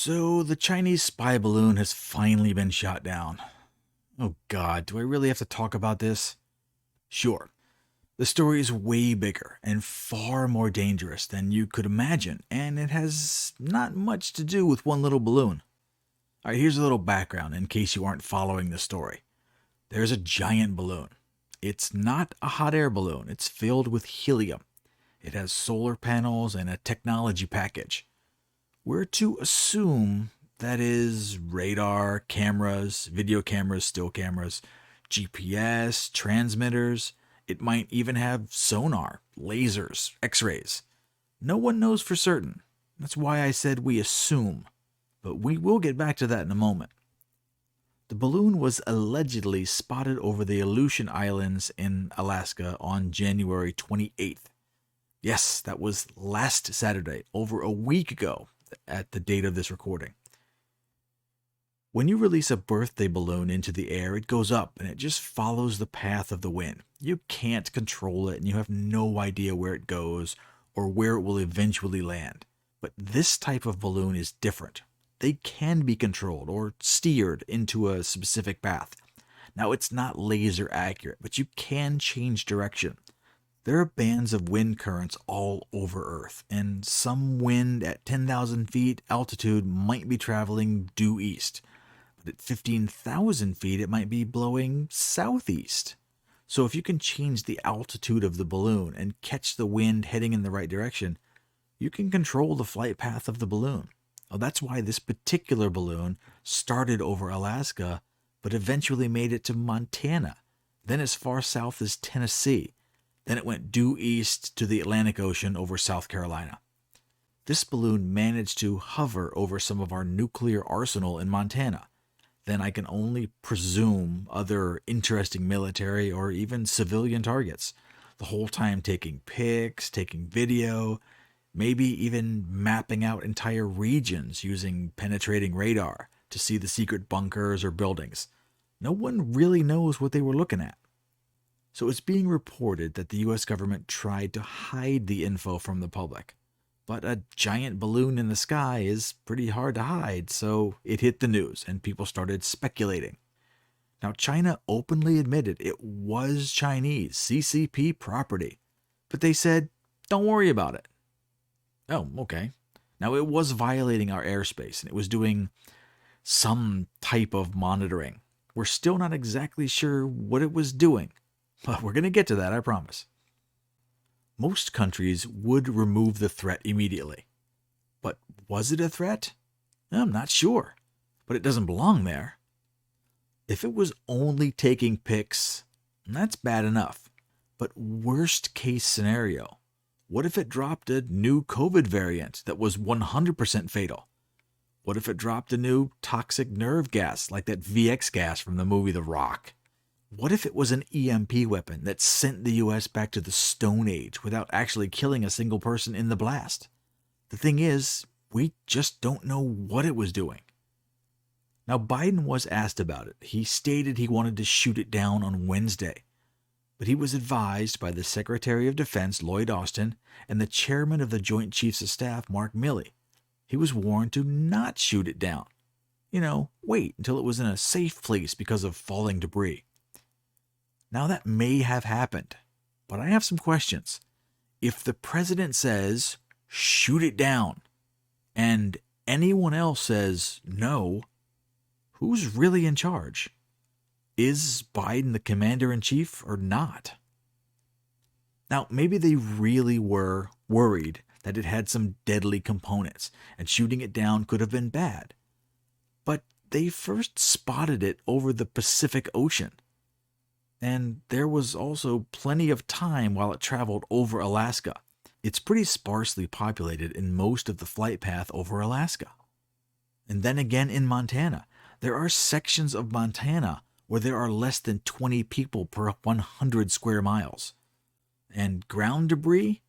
So the Chinese spy balloon has finally been shot down. Oh god, do I really have to talk about this? Sure. The story is way bigger and far more dangerous than you could imagine, and it has not much to do with one little balloon. Alright, here's a little background in case you aren't following the story. There's a giant balloon. It's not a hot air balloon, it's filled with helium. It has solar panels and a technology package. We're to assume that is radar, cameras, video cameras, still cameras, GPS, transmitters. It might even have sonar, lasers, x rays. No one knows for certain. That's why I said we assume. But we will get back to that in a moment. The balloon was allegedly spotted over the Aleutian Islands in Alaska on January 28th. Yes, that was last Saturday, over a week ago at the date of this recording. When you release a birthday balloon into the air, it goes up and it just follows the path of the wind. You can't control it and you have no idea where it goes or where it will eventually land. But this type of balloon is different. They can be controlled or steered into a specific path. Now, it's not laser accurate, but you can change direction. There are bands of wind currents all over Earth, and some wind at 10,000 feet altitude might be traveling due east, but at 15,000 feet it might be blowing southeast. So if you can change the altitude of the balloon and catch the wind heading in the right direction, you can control the flight path of the balloon. Well, that's why this particular balloon started over Alaska, but eventually made it to Montana, then as far south as Tennessee. Then it went due east to the Atlantic Ocean over South Carolina. This balloon managed to hover over some of our nuclear arsenal in Montana. Then I can only presume other interesting military or even civilian targets, the whole time taking pics, taking video, maybe even mapping out entire regions using penetrating radar to see the secret bunkers or buildings. No one really knows what they were looking at. So it's being reported that the US government tried to hide the info from the public. But a giant balloon in the sky is pretty hard to hide, so it hit the news and people started speculating. Now, China openly admitted it was Chinese CCP property, but they said, don't worry about it. Oh, okay. Now, it was violating our airspace and it was doing some type of monitoring. We're still not exactly sure what it was doing. But we're going to get to that, I promise. Most countries would remove the threat immediately. But was it a threat? I'm not sure. But it doesn't belong there. If it was only taking pics, that's bad enough. But worst case scenario, what if it dropped a new COVID variant that was 100% fatal? What if it dropped a new toxic nerve gas like that VX gas from the movie The Rock? What if it was an EMP weapon that sent the US back to the Stone Age without actually killing a single person in the blast? The thing is, we just don't know what it was doing. Now, Biden was asked about it. He stated he wanted to shoot it down on Wednesday, but he was advised by the Secretary of Defense, Lloyd Austin, and the Chairman of the Joint Chiefs of Staff, Mark Milley. He was warned to not shoot it down. Wait until it was in a safe place because of falling debris. Now, that may have happened, but I have some questions. If the president says, shoot it down, and anyone else says no, who's really in charge? Is Biden the commander-in-chief or not? Now, maybe they really were worried that it had some deadly components, and shooting it down could have been bad. But they first spotted it over the Pacific Ocean. And there was also plenty of time while it traveled over Alaska. It's pretty sparsely populated in most of the flight path over Alaska. And then again in Montana. There are sections of Montana where there are less than 20 people per 100 square miles. And ground debris?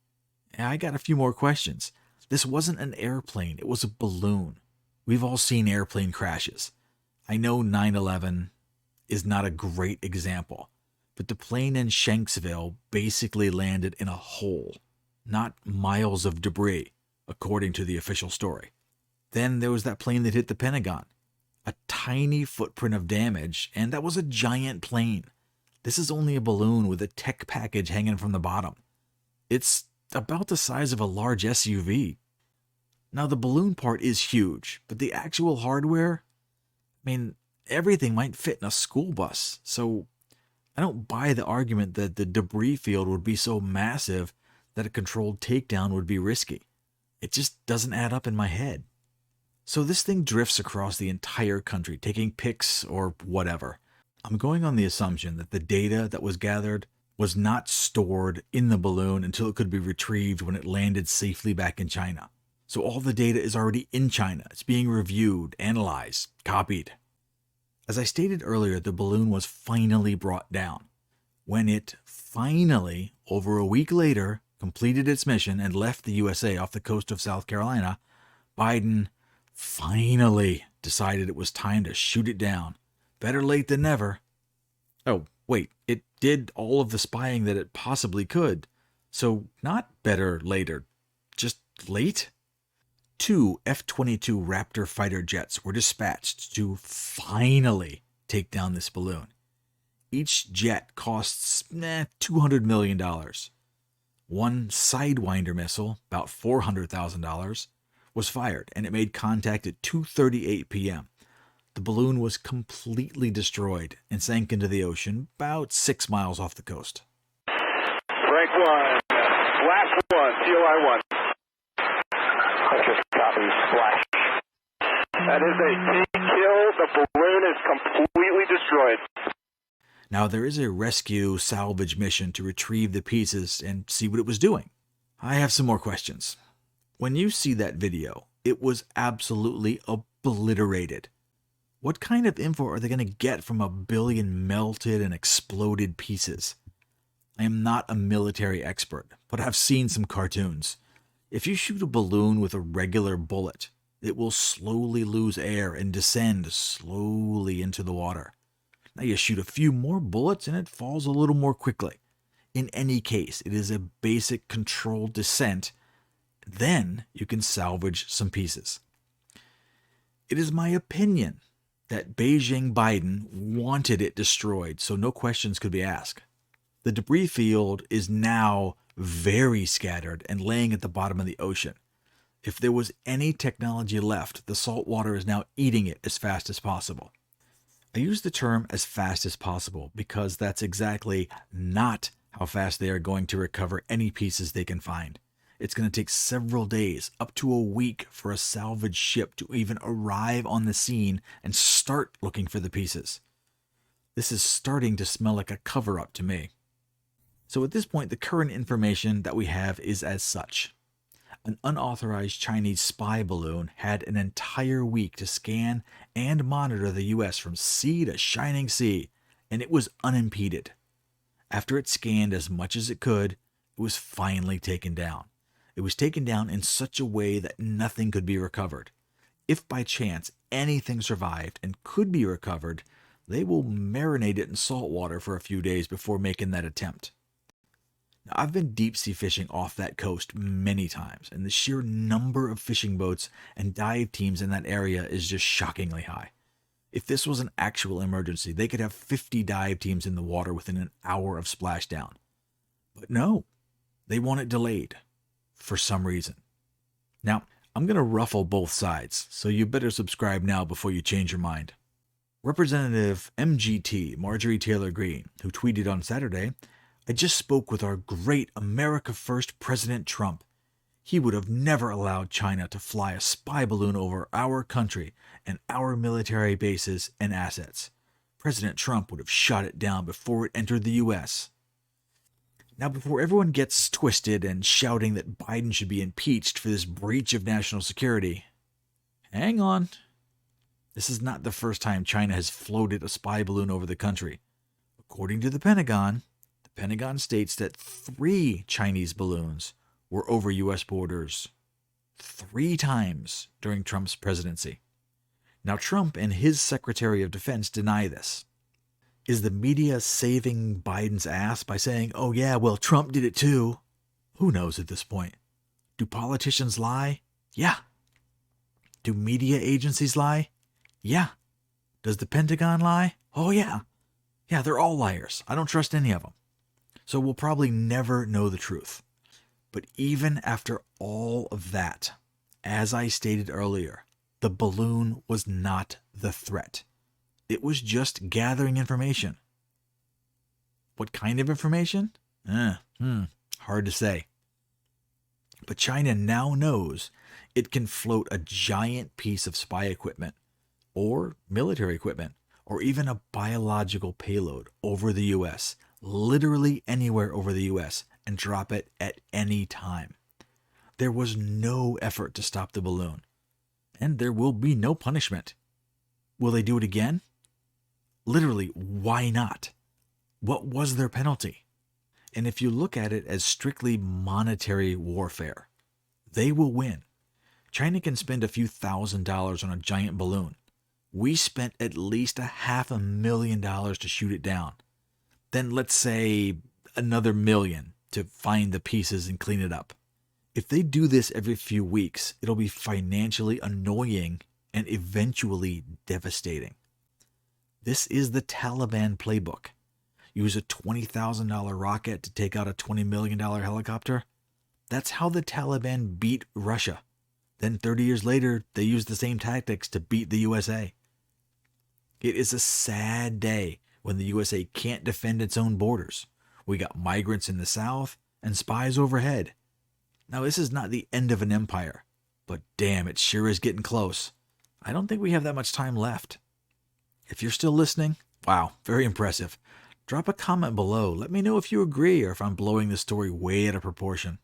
I got a few more questions. This wasn't an airplane, it was a balloon. We've all seen airplane crashes. I know 9/11 is not a great example. But the plane in Shanksville basically landed in a hole, not miles of debris, according to the official story. Then there was that plane that hit the Pentagon. A tiny footprint of damage, and that was a giant plane. This is only a balloon with a tech package hanging from the bottom. It's about the size of a large SUV. Now, the balloon part is huge, but the actual hardware, everything might fit in a school bus. So I don't buy the argument that the debris field would be so massive that a controlled takedown would be risky. It just doesn't add up in my head. So this thing drifts across the entire country, taking pics or whatever. I'm going on the assumption that the data that was gathered was not stored in the balloon until it could be retrieved when it landed safely back in China. So all the data is already in China. It's being reviewed, analyzed, copied. As I stated earlier, the balloon was finally brought down. When it finally, over a week later, completed its mission and left the USA off the coast of South Carolina, Biden finally decided it was time to shoot it down. Better late than never. Oh, wait, it did all of the spying that it possibly could. So not better later, just late? 2 F-22 Raptor fighter jets were dispatched to finally take down this balloon. Each jet costs $200 million. One Sidewinder missile, about $400,000, was fired, and it made contact at 2:38 p.m. The balloon was completely destroyed and sank into the ocean about 6 miles off the coast. Frank 1, last one, COI 1. Copy, splash. That is a key kill. The balloon is completely destroyed. Now, there is a rescue salvage mission to retrieve the pieces and see what it was doing. I have some more questions. When you see that video, it was absolutely obliterated. What kind of info are they going to get from a billion melted and exploded pieces? I am not a military expert, but I've seen some cartoons. If you shoot a balloon with a regular bullet, it will slowly lose air and descend slowly into the water. Now you shoot a few more bullets and it falls a little more quickly. In any case, it is a basic controlled descent. Then you can salvage some pieces. It is my opinion that Beijing Biden wanted it destroyed so no questions could be asked. The debris field is now very scattered and laying at the bottom of the ocean. If there was any technology left, the salt water is now eating it as fast as possible. I use the term as fast as possible because that's exactly not how fast they are going to recover any pieces they can find. It's going to take several days, up to a week, for a salvage ship to even arrive on the scene and start looking for the pieces. This is starting to smell like a cover-up to me. So at this point, the current information that we have is as such. An unauthorized Chinese spy balloon had an entire week to scan and monitor the U.S. from sea to shining sea, and it was unimpeded. After it scanned as much as it could, it was finally taken down. It was taken down in such a way that nothing could be recovered. If by chance anything survived and could be recovered, they will marinate it in salt water for a few days before making that attempt. Now, I've been deep-sea fishing off that coast many times, and the sheer number of fishing boats and dive teams in that area is just shockingly high. If this was an actual emergency, they could have 50 dive teams in the water within an hour of splashdown. But no, they want it delayed for some reason. Now, I'm going to ruffle both sides, so you better subscribe now before you change your mind. Representative MGT, Marjorie Taylor Greene, who tweeted on Saturday, "I just spoke with our great America First President Trump. He would have never allowed China to fly a spy balloon over our country and our military bases and assets. President Trump would have shot it down before it entered the U.S. Now, before everyone gets twisted and shouting that Biden should be impeached for this breach of national security, hang on. This is not the first time China has floated a spy balloon over the country. According to the Pentagon states that 3 Chinese balloons were over U.S. borders 3 times during Trump's presidency. Now, Trump and his Secretary of Defense deny this. Is the media saving Biden's ass by saying, oh yeah, well, Trump did it too? Who knows at this point? Do politicians lie? Yeah. Do media agencies lie? Yeah. Does the Pentagon lie? Oh, yeah. Yeah, they're all liars. I don't trust any of them. So we'll probably never know the truth. But even after all of that, as I stated earlier, the balloon was not the threat. It was just gathering information. What kind of information? Hard to say. But China now knows it can float a giant piece of spy equipment, or military equipment, or even a biological payload over the U.S., literally anywhere over the U.S., and drop it at any time. There was no effort to stop the balloon, and there will be no punishment. Will they do it again? Literally, why not? What was their penalty? And if you look at it as strictly monetary warfare, they will win. China can spend a few $1,000s on a giant balloon. We spent at least $500,000 to shoot it down. Then let's say another $1 million to find the pieces and clean it up. If they do this every few weeks, it'll be financially annoying and eventually devastating. This is the Taliban playbook. Use a $20,000 rocket to take out a $20 million helicopter. That's how the Taliban beat Russia. Then 30 years later, they used the same tactics to beat the USA. It is a sad day when the USA can't defend its own borders. We got migrants in the south and spies overhead. Now, this is not the end of an empire, but damn, it sure is getting close. I don't think we have that much time left. If you're still listening, wow, very impressive. Drop a comment below. Let me know if you agree or if I'm blowing this story way out of proportion.